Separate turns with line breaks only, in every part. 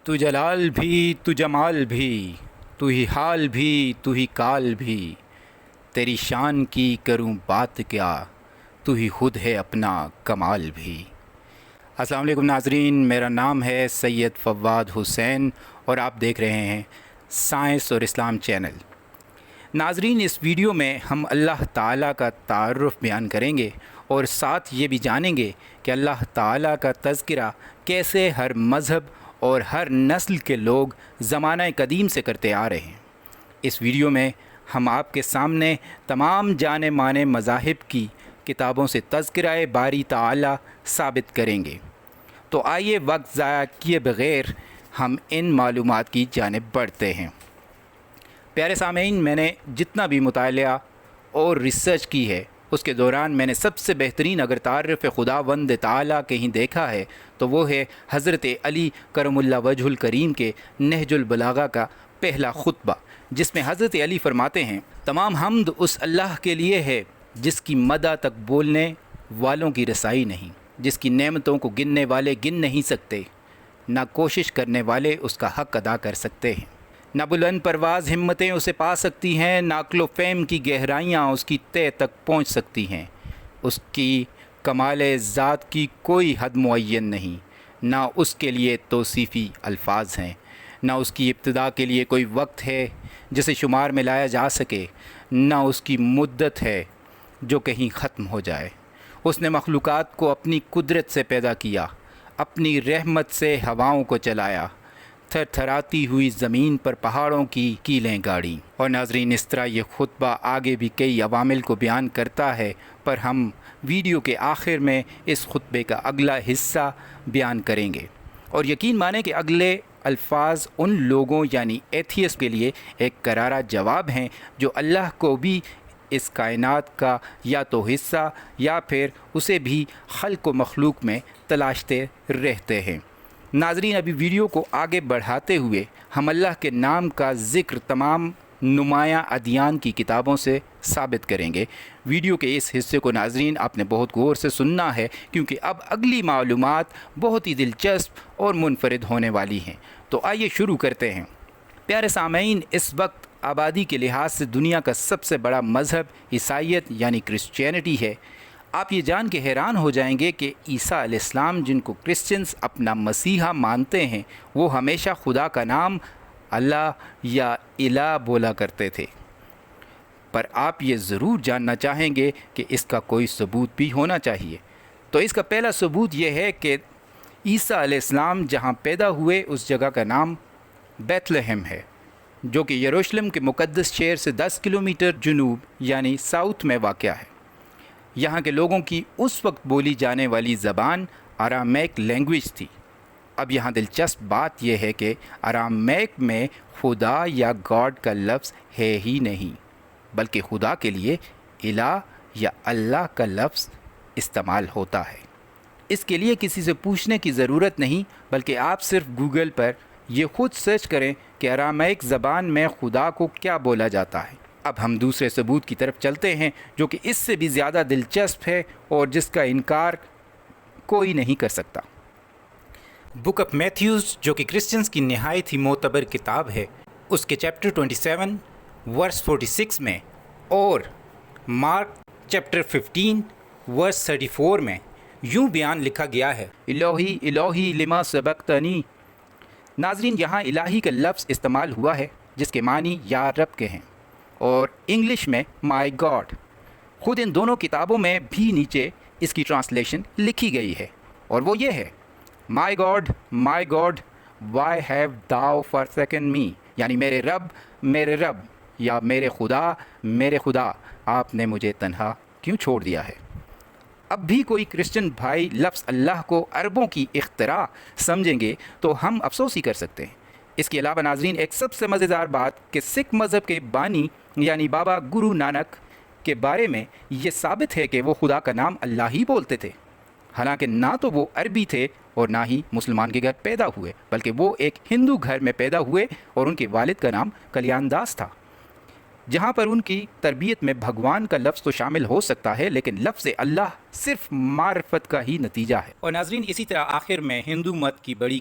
تو جلال بھی تو جمال بھی، تو ہی حال بھی تو ہی کال بھی، تیری شان کی کروں بات کیا، تو ہی خود ہے اپنا کمال بھی۔ السلام علیکم ناظرین، میرا نام ہے سید فواد حسین اور آپ دیکھ رہے ہیں سائنس اور اسلام چینل۔ ناظرین، اس ویڈیو میں ہم اللہ تعالیٰ کا تعارف بیان کریں گے اور ساتھ یہ بھی جانیں گے کہ اللہ تعالیٰ کا تذکرہ کیسے ہر مذہب اور ہر نسل کے لوگ زمانہ قدیم سے کرتے آ رہے ہیں۔ اس ویڈیو میں ہم آپ کے سامنے تمام جانے مانے مذاہب کی کتابوں سے تذکرہ باری تعالیٰ ثابت کریں گے۔ تو آئیے وقت ضائع کیے بغیر ہم ان معلومات کی جانب بڑھتے ہیں۔ پیارے سامعین، میں نے جتنا بھی مطالعہ اور ریسرچ کی ہے اس کے دوران میں نے سب سے بہترین اگر تعارف خداوند تعالیٰ کہیں دیکھا ہے تو وہ ہے حضرت علی کرم اللہ وجہ الکریم کے نہج البلاغہ کا پہلا خطبہ، جس میں حضرت علی فرماتے ہیں، تمام حمد اس اللہ کے لیے ہے جس کی مدح تک بولنے والوں کی رسائی نہیں، جس کی نعمتوں کو گننے والے گن نہیں سکتے، نہ کوشش کرنے والے اس کا حق ادا کر سکتے ہیں، نہ بلند پرواز ہمتیں اسے پا سکتی ہیں، نہ عقل و فہم کی گہرائیاں اس کی تہ تک پہنچ سکتی ہیں، اس کی کمال ذات کی کوئی حد معین نہیں، نہ اس کے لیے توصیفی الفاظ ہیں، نہ اس کی ابتدا کے لیے کوئی وقت ہے جسے شمار میں لایا جا سکے، نہ اس کی مدت ہے جو کہیں ختم ہو جائے۔ اس نے مخلوقات کو اپنی قدرت سے پیدا کیا، اپنی رحمت سے ہواؤں کو چلایا، تھر تھراتی ہوئی زمین پر پہاڑوں کی کیلیں گاڑیں۔ اور ناظرین، اس طرح یہ خطبہ آگے بھی کئی عوامل کو بیان کرتا ہے، پر ہم ویڈیو کے آخر میں اس خطبے کا اگلا حصہ بیان کریں گے، اور یقین مانیں کہ اگلے الفاظ ان لوگوں یعنی ایتھیسٹ کے لیے ایک کرارا جواب ہیں جو اللہ کو بھی اس کائنات کا یا تو حصہ یا پھر اسے بھی خلق و مخلوق میں تلاشتے رہتے ہیں۔ ناظرین، ابھی ویڈیو کو آگے بڑھاتے ہوئے ہم اللہ کے نام کا ذکر تمام نمایاں ادیان کی کتابوں سے ثابت کریں گے۔ ویڈیو کے اس حصے کو ناظرین آپ نے بہت غور سے سننا ہے، کیونکہ اب اگلی معلومات بہت ہی دلچسپ اور منفرد ہونے والی ہیں۔ تو آئیے شروع کرتے ہیں۔ پیارے سامعین، اس وقت آبادی کے لحاظ سے دنیا کا سب سے بڑا مذہب عیسائیت یعنی کرسچینٹی ہے۔ آپ یہ جان کے حیران ہو جائیں گے کہ عیسیٰ علیہ السلام، جن کو کرسچنز اپنا مسیحا مانتے ہیں، وہ ہمیشہ خدا کا نام اللہ یا الہ بولا کرتے تھے، پر آپ یہ ضرور جاننا چاہیں گے کہ اس کا کوئی ثبوت بھی ہونا چاہیے۔ تو اس کا پہلا ثبوت یہ ہے کہ عیسیٰ علیہ السلام جہاں پیدا ہوئے اس جگہ کا نام بیت لحم ہے، جو کہ یروشلم کے مقدس شہر سے 10 کلومیٹر جنوب یعنی ساؤتھ میں واقع ہے۔ یہاں کے لوگوں کی اس وقت بولی جانے والی زبان آرامیک لینگویج تھی۔ اب یہاں دلچسپ بات یہ ہے کہ آرامیک میں خدا یا گاڈ کا لفظ ہے ہی نہیں، بلکہ خدا کے لیے الہ یا اللہ کا لفظ استعمال ہوتا ہے۔ اس کے لیے کسی سے پوچھنے کی ضرورت نہیں، بلکہ آپ صرف گوگل پر یہ خود سرچ کریں کہ آرامیک زبان میں خدا کو کیا بولا جاتا ہے۔ اب ہم دوسرے ثبوت کی طرف چلتے ہیں، جو کہ اس سے بھی زیادہ دلچسپ ہے اور جس کا انکار کوئی نہیں کر سکتا۔ بک آف میتھیوز، جو کہ کرسچنز کی نہایت ہی معتبر کتاب ہے، اس کے چیپٹر 27 ورس 46 میں اور مارک چیپٹر 15 ورس 34 میں یوں بیان لکھا گیا ہے، الہی الہی لما سبقتنی۔ ناظرین، یہاں الہی کا لفظ استعمال ہوا ہے جس کے معنی یا رب کے ہیں، اور انگلش میں مائی گاڈ۔ خود ان دونوں کتابوں میں بھی نیچے اس کی ٹرانسلیشن لکھی گئی ہے، اور وہ یہ ہے، مائی گاڈ وائی ہیو داؤ فارسکن می، یعنی میرے رب یا میرے خدا آپ نے مجھے تنہا کیوں چھوڑ دیا ہے۔ اب بھی کوئی کرسچن بھائی لفظ اللہ کو عربوں کی اختراع سمجھیں گے تو ہم افسوس ہی کر سکتے ہیں۔ اس کے علاوہ ناظرین، ایک سب سے مزیدار بات کہ سکھ مذہب کے بانی یعنی بابا گرو نانک کے بارے میں یہ ثابت ہے کہ وہ خدا کا نام اللہ ہی بولتے تھے، حالانکہ نہ تو وہ عربی تھے اور نہ ہی مسلمان کے گھر پیدا ہوئے، بلکہ وہ ایک ہندو گھر میں پیدا ہوئے اور ان کے والد کا نام کلیان داس تھا، جہاں پر ان کی تربیت میں بھگوان کا لفظ تو شامل ہو سکتا ہے، لیکن لفظ اللہ صرف معرفت کا ہی نتیجہ ہے۔ اور ناظرین، اسی طرح آخر میں ہندو مت کی بڑی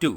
2।